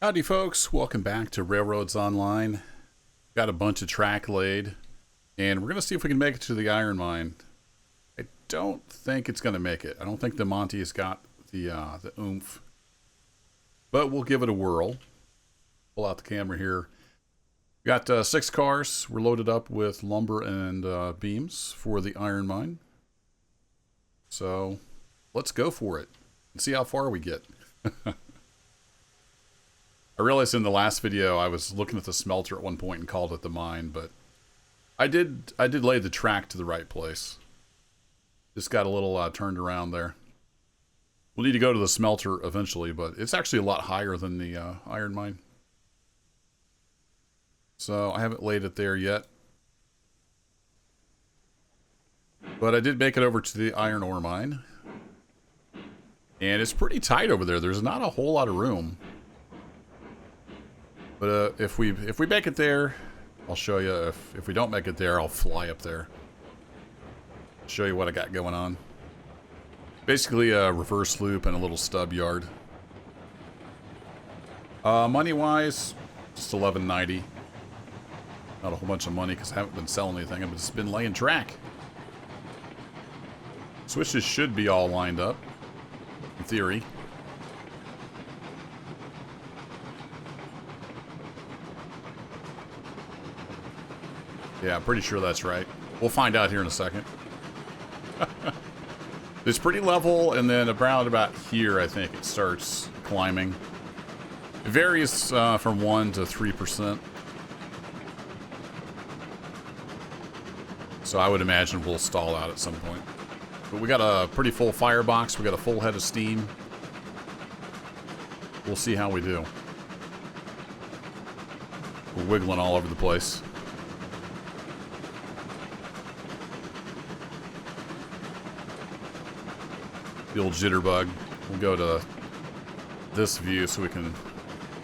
Howdy folks, welcome back to Railroads Online. Got a bunch of track laid, and we're going to see if we can make it to the iron mine. I don't think it's going to make it. I don't think the Monty's got the oomph, but we'll give it a whirl. Pull out the camera here. Got 6 cars. We're loaded up with lumber and beams for the iron mine. So let's go for it and see how far we get. I realized in the last video I was looking at the smelter at one point and called it the mine, but I did lay the track to the right place. Just got a little turned around there. We'll need to go to the smelter eventually, but it's actually a lot higher than the iron mine. So I haven't laid it there yet. But I did make it over to the iron ore mine. And it's pretty tight over there. There's not a whole lot of room. But if we make it there, I'll show you. If we don't make it there, I'll fly up there. Show you what I got going on. Basically a reverse loop and a little stub yard. Money-wise, just $11.90. Not a whole bunch of money because I haven't been selling anything. I've just been laying track. Switches should be all lined up, in theory. Yeah, I'm pretty sure that's right. We'll find out here in a second. It's pretty level, and then around about here, I think it starts climbing. It varies from 1 to 3%. So I would imagine we'll stall out at some point. But we got a pretty full firebox. We got a full head of steam. We'll see how we do. We're wiggling all over the place. The old jitterbug. We'll go to this view so we can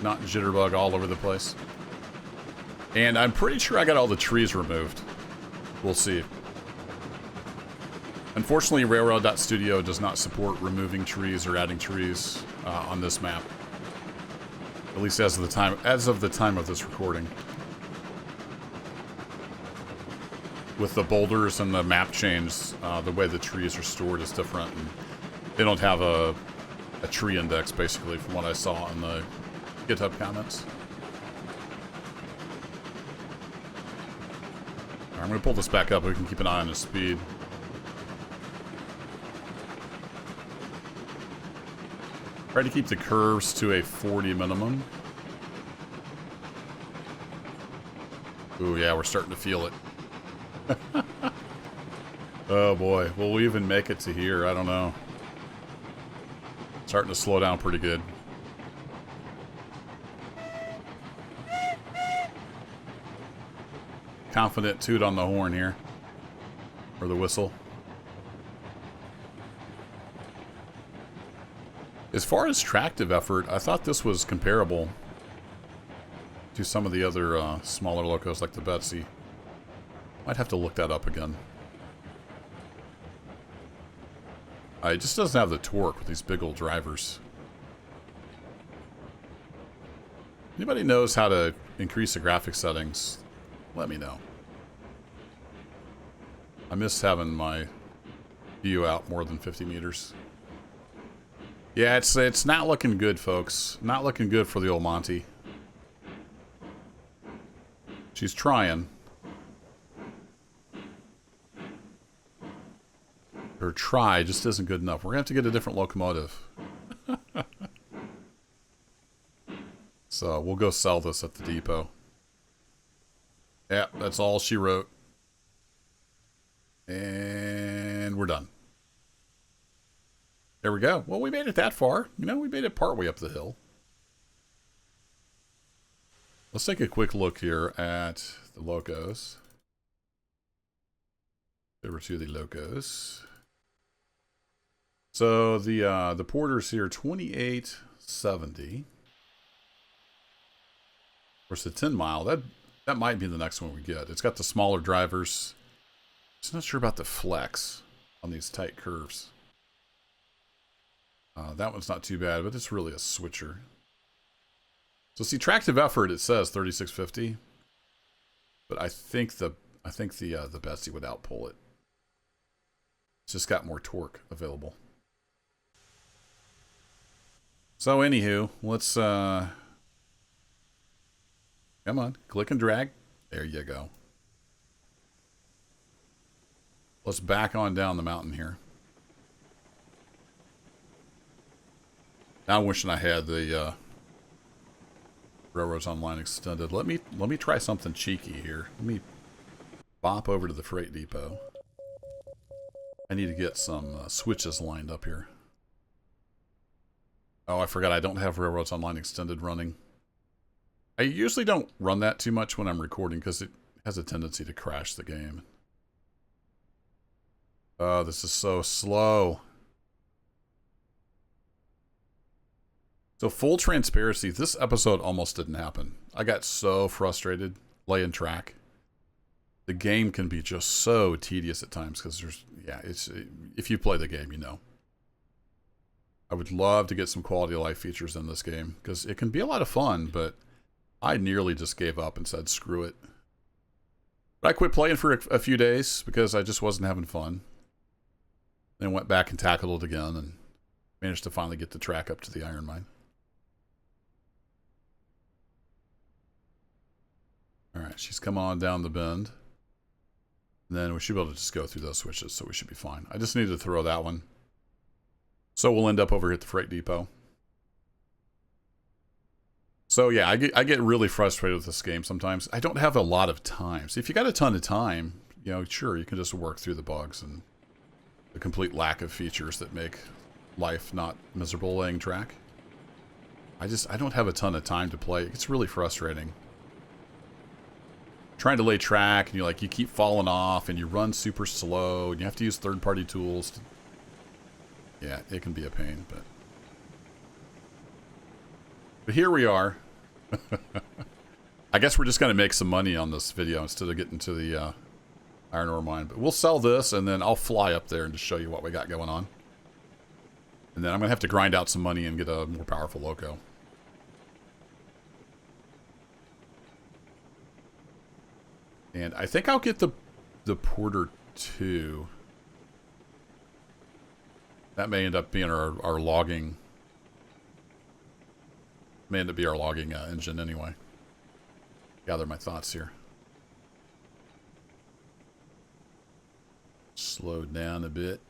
not jitterbug all over the place. And I'm pretty sure I got all the trees removed. We'll see. Unfortunately, Railroad.studio does not support removing trees or adding trees on this map. At least as of the time of this recording. With the boulders and the map change, the way the trees are stored is different. And they don't have a tree index, basically, from what I saw in the GitHub comments. Right, I'm going to pull this back up so we can keep an eye on the speed. Try to keep the curves to a 40 minimum. Ooh, yeah, we're starting to feel it. Oh boy, will we even make it to here? I don't know. Starting to slow down pretty good. Confident toot on the horn here. Or the whistle. As far as tractive effort, I thought this was comparable to some of the other smaller locos like the Betsy. Might have to look that up again. It just doesn't have the torque with these big old drivers. Anybody knows how to increase the graphic settings? Let me know. I miss having my view out more than 50 meters. Yeah, it's not looking good, folks. Not looking good for the old Monty. She's trying. Her try just isn't good enough. We're going to have to get a different locomotive. So we'll go sell this at the depot. Yeah, that's all she wrote. And we're done. There we go. Well, we made it that far. You know, we made it partway up the hill. Let's take a quick look here at the locos. Over to the locos. So the Porter's here, 2870. Of course, the 10 mile, that might be the next one we get. It's got the smaller drivers. Just not sure about the flex on these tight curves. That one's not too bad, but it's really a switcher. So see, tractive effort, it says 3650. But I think the Betsy would outpull it. It's just got more torque available. So anywho, let's come on, click and drag. There you go. Let's back on down the mountain here. Now I'm wishing I had the Railroads Online extended. Let me try something cheeky here. Let me bop over to the freight depot. I need to get some switches lined up here. Oh, I forgot I don't have Railroads Online extended running. I usually don't run that too much when I'm recording because it has a tendency to crash the game. Oh, this is so slow. So full transparency, this episode almost didn't happen. I got so frustrated laying track. The game can be just so tedious at times because if you play the game, you know. I would love to get some quality of life features in this game because it can be a lot of fun, but I nearly just gave up and said, screw it. But I quit playing for a few days because I just wasn't having fun. Then went back and tackled it again and managed to finally get the track up to the iron mine. Alright, she's come on down the bend. And then we should be able to just go through those switches, so we should be fine. I just need to throw that one. So we'll end up over here at the freight depot. So yeah, I get really frustrated with this game sometimes. I don't have a lot of time. So if you got a ton of time, you know, sure, you can just work through the bugs and the complete lack of features that make life not miserable laying track. I don't have a ton of time to play. It's really frustrating. Trying to lay track and you keep falling off and you run super slow and you have to use third-party tools. Yeah, it can be a pain, but here we are. I guess we're just going to make some money on this video instead of getting to the iron ore mine. But we'll sell this and then I'll fly up there and just show you what we got going on. And then I'm going to have to grind out some money and get a more powerful loco. And I think I'll get the Porter 2. That may end up being our logging. May end up being our logging engine anyway. Gather my thoughts here. Slow down a bit.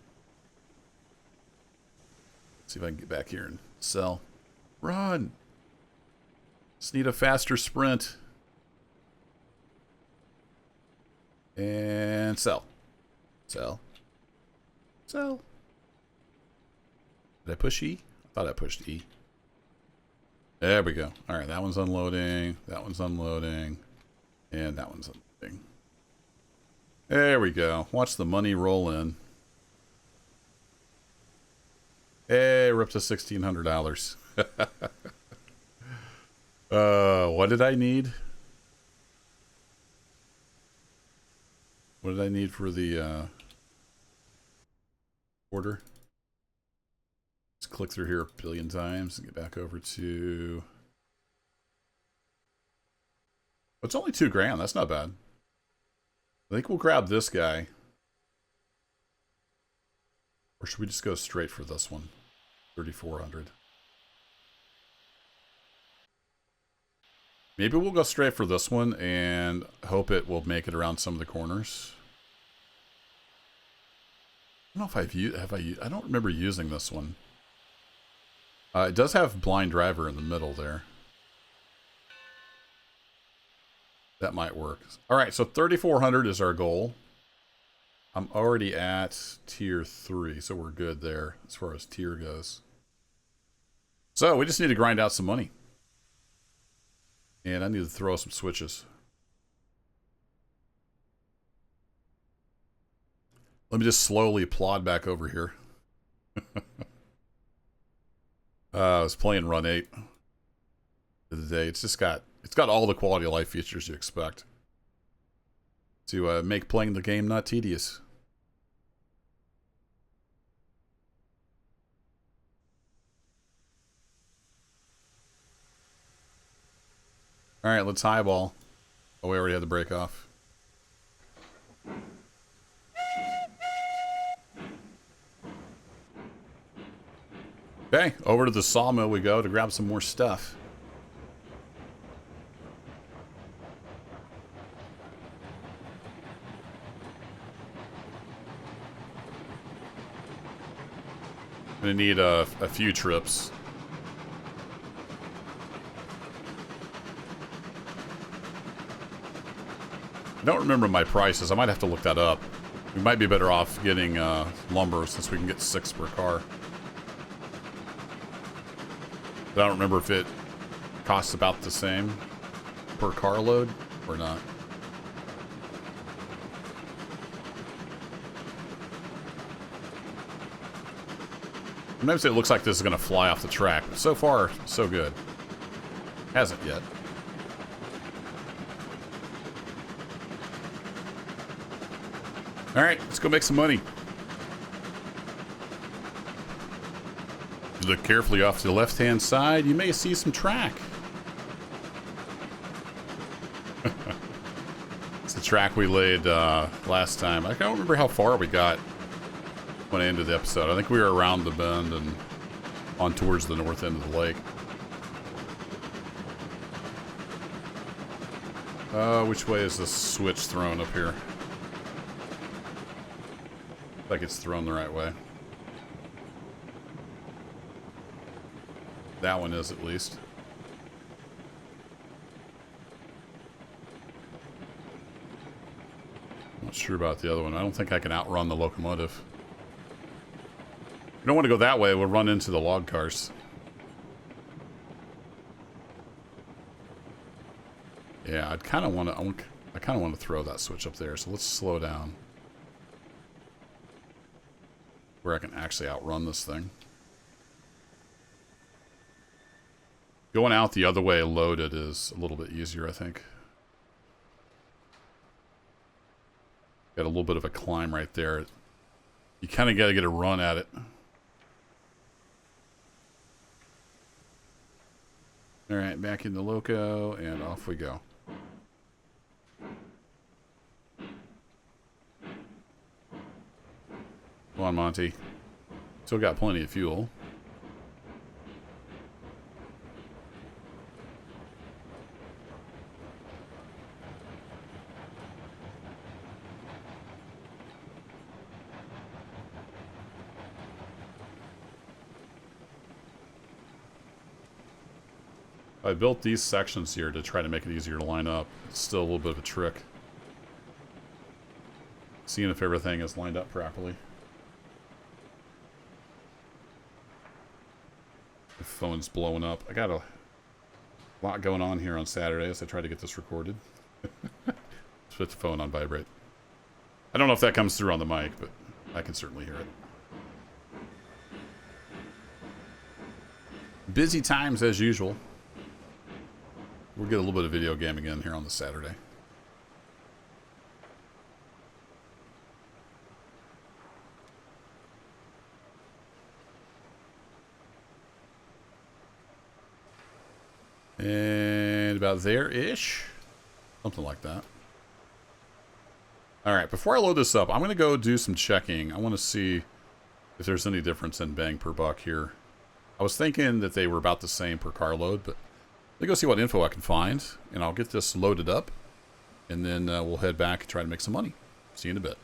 See if I can get back here and sell. Run! Just need a faster sprint. And sell. Sell. Sell. Did I push E? I thought I pushed E. There we go. Alright, that one's unloading. That one's unloading. And that one's unloading. There we go. Watch the money roll in. Hey, we're up to $1,600. What did I need? What did I need for the order? Let's click through here a billion times and get back over to... Oh, it's only $2,000. That's not bad. I think we'll grab this guy. Or should we just go straight for this one? 3,400. Maybe we'll go straight for this one and hope it will make it around some of the corners. I don't know if I don't remember using this one. It does have blind driver in the middle there. That might work. All right, so 3,400 is our goal. I'm already at tier 3, so we're good there as far as tier goes. So we just need to grind out some money. And I need to throw some switches. Let me just slowly plod back over here. I was playing Run 8 the other day. It's got all the quality of life features you expect to make playing the game not tedious. All right, let's highball. Oh, we already had the break off. Okay, over to the sawmill we go to grab some more stuff. Gonna need a few trips. I don't remember my prices. I might have to look that up. We might be better off getting lumber since we can get 6 per car. But I don't remember if it costs about the same per car load or not. Sometimes it looks like this is going to fly off the track, but so far, so good. Hasn't yet. Alright, let's go make some money. If you look carefully off to the left-hand side, you may see some track. It's the track we laid last time. I don't remember how far we got when I ended the episode. I think we were around the bend and on towards the north end of the lake. Which way is this switch thrown up here? Like it's thrown the right way. That one is, at least. I'm not sure about the other one. I don't think I can outrun the locomotive. We don't want to go that way. We'll run into the log cars. Yeah, I kind of want to throw that switch up there. So let's slow down. Where I can actually outrun this thing. Going out the other way loaded is a little bit easier, I think. Got a little bit of a climb right there. You kind of got to get a run at it. Alright, back in the loco, and off we go. Come on, Monty. Still got plenty of fuel. I built these sections here to try to make it easier to line up. It's still a little bit of a trick. Seeing if everything is lined up properly. The phone's blowing up. I got a lot going on here on Saturday as I try to get this recorded. Let's put the phone on vibrate. I don't know if that comes through on the mic, but I can certainly hear it. Busy times as usual. We'll get a little bit of video gaming in here on the Saturday. And about there-ish. Something like that. Alright, before I load this up, I'm going to go do some checking. I want to see if there's any difference in bang per buck here. I was thinking that they were about the same per car load, but let me go see what info I can find, and I'll get this loaded up, and then we'll head back and try to make some money. See you in a bit.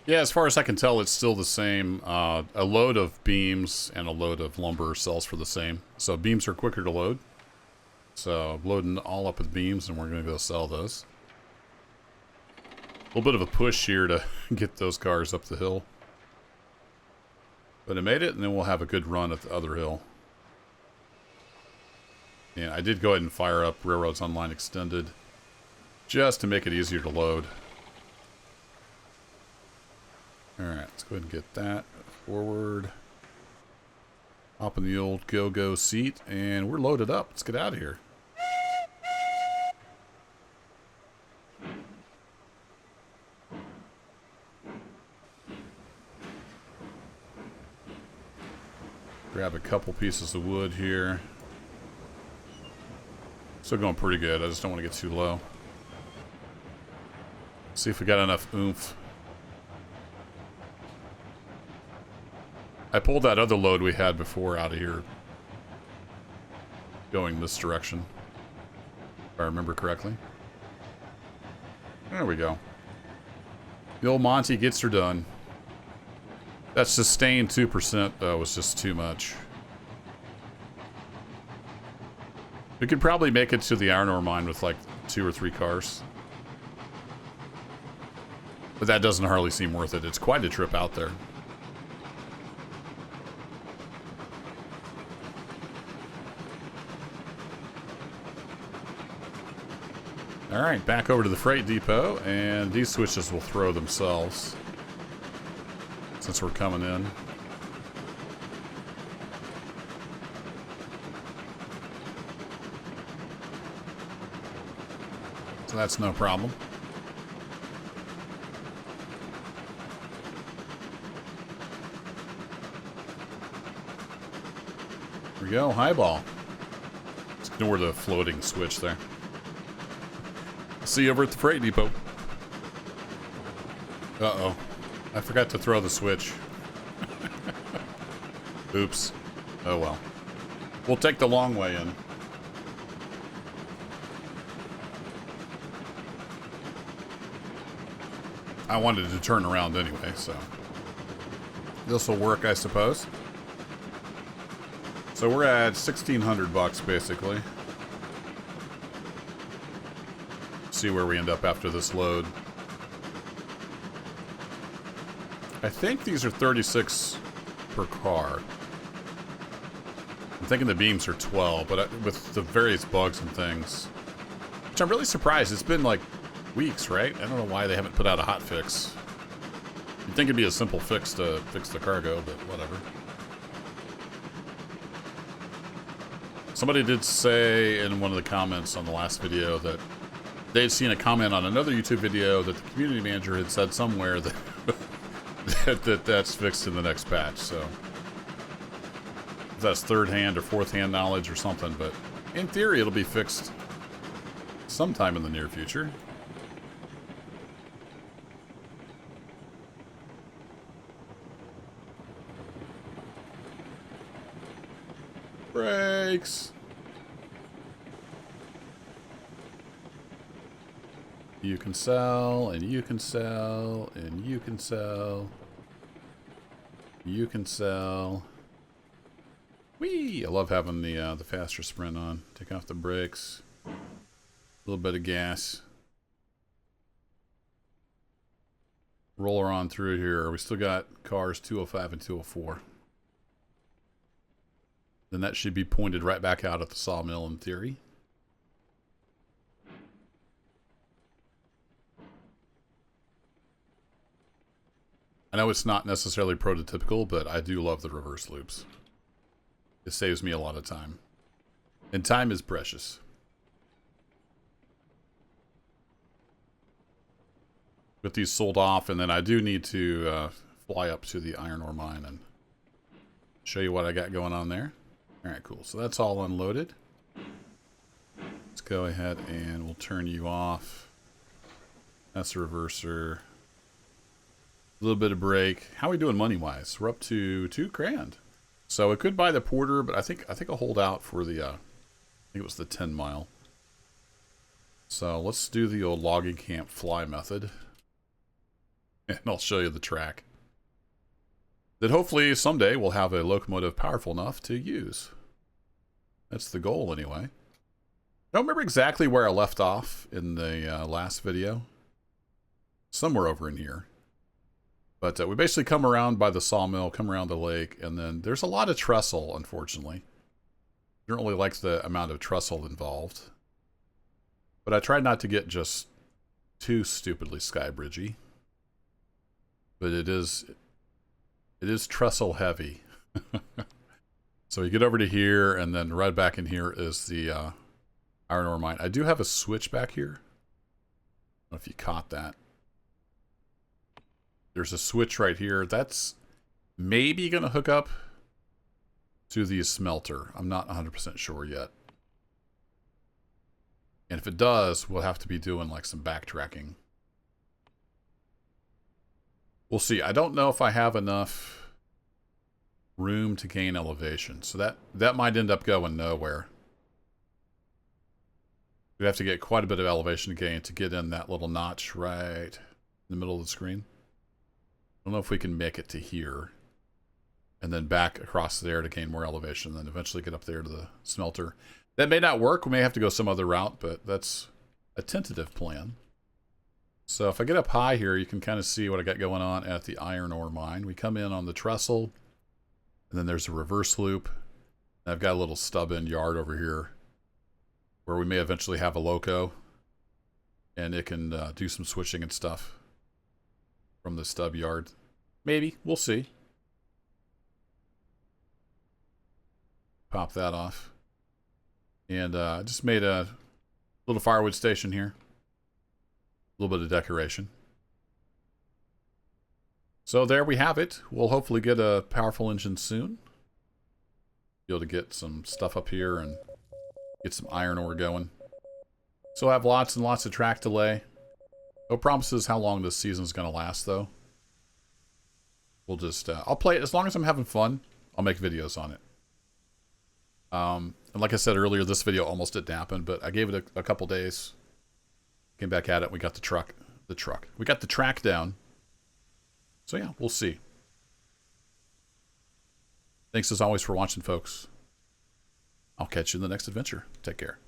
Yeah, as far as I can tell, it's still the same. A load of beams and a load of lumber sells for the same. So beams are quicker to load. So loading all up with beams, and we're going to go sell those. A little bit of a push here to get those cars up the hill. But I made it, and then we'll have a good run at the other hill. And I did go ahead and fire up Railroads Online Extended just to make it easier to load. Alright, let's go ahead and get that forward. Hop in the old go-go seat, and we're loaded up. Let's get out of here. Grab a couple pieces of wood here. Still going pretty good. I just don't want to get too low. See if we got enough oomph. I pulled that other load we had before out of here, going this direction, if I remember correctly. There we go. The old Monty gets her done. That sustained 2% though was just too much. We could probably make it to the iron ore mine with like 2 or 3 cars. But that doesn't hardly seem worth it. It's quite a trip out there. Alright, back over to the freight depot, and these switches will throw themselves since we're coming in. So that's no problem. Here we go, highball. Let's ignore the floating switch there. See you over at the freight depot. Uh-oh. I forgot to throw the switch. Oops. Oh well. We'll take the long way in. I wanted to turn around anyway, so this will work, I suppose. So we're at $1,600 basically. See where we end up after this load. I think these are 36 per car. I'm thinking the beams are 12, but with the various bugs and things, which I'm really surprised. It's been like weeks, right? I don't know why they haven't put out a hot fix. You'd think it'd be a simple fix to fix the cargo, but whatever. Somebody did say in one of the comments on the last video that they'd seen a comment on another YouTube video that the community manager had said somewhere that that's fixed in the next patch. So if that's third-hand or fourth-hand knowledge or something, but in theory it'll be fixed sometime in the near future. Brakes. You can sell, and you can sell, and you can sell. You can sell. Whee! I love having the faster sprint on. Take off the brakes. A little bit of gas. Roll her on through here. We still got cars 205 and 204. Then that should be pointed right back out at the sawmill in theory. I know it's not necessarily prototypical, but I do love the reverse loops. It saves me a lot of time. And time is precious. Get these sold off, and then I do need to fly up to the iron ore mine and show you what I got going on there. Alright, cool. So that's all unloaded. Let's go ahead and we'll turn you off. That's the reverser. A little bit of brake. How are we doing money-wise? We're up to $2,000. So I could buy the Porter, but I think I'll hold out for the I think it was the 10 mile. So let's do the old logging camp fly method. And I'll show you the track. That hopefully someday we'll have a locomotive powerful enough to use. That's the goal anyway. I don't remember exactly where I left off in the last video. Somewhere over in here. But we basically come around by the sawmill, come around the lake, and then there's a lot of trestle, unfortunately. I don't really like the amount of trestle involved. But I tried not to get just too stupidly skybridgy. But it is trestle heavy. So you get over to here, and then right back in here is the iron ore mine. I do have a switch back here. I don't know if you caught that. There's a switch right here. That's maybe going to hook up to the smelter. I'm not 100% sure yet. And if it does, we'll have to be doing like some backtracking. We'll see. I don't know if I have enough room to gain elevation. So that might end up going nowhere. We'd have to get quite a bit of elevation gain to get in that little notch right in the middle of the screen. I don't know if we can make it to here. And then back across there to gain more elevation. And then eventually get up there to the smelter. That may not work. We may have to go some other route. But that's a tentative plan. So if I get up high here, you can kind of see what I got going on at the iron ore mine. We come in on the trestle. And then there's a reverse loop. And I've got a little stub in yard over here, where we may eventually have a loco, and it can do some switching and stuff from the stub yard. Maybe. We'll see. Pop that off. And I just made a little firewood station here. A little bit of decoration. So there we have it. We'll hopefully get a powerful engine soon. Be able to get some stuff up here and get some iron ore going. So I have lots and lots of track delay. No promises how long this season's going to last, though. We'll just... I'll play it. As long as I'm having fun, I'll make videos on it. And like I said earlier, this video almost didn't happen, but I gave it a couple days. Came back at it. We got we got the track down. So yeah, we'll see. Thanks as always for watching, folks. I'll catch you in the next adventure. Take care.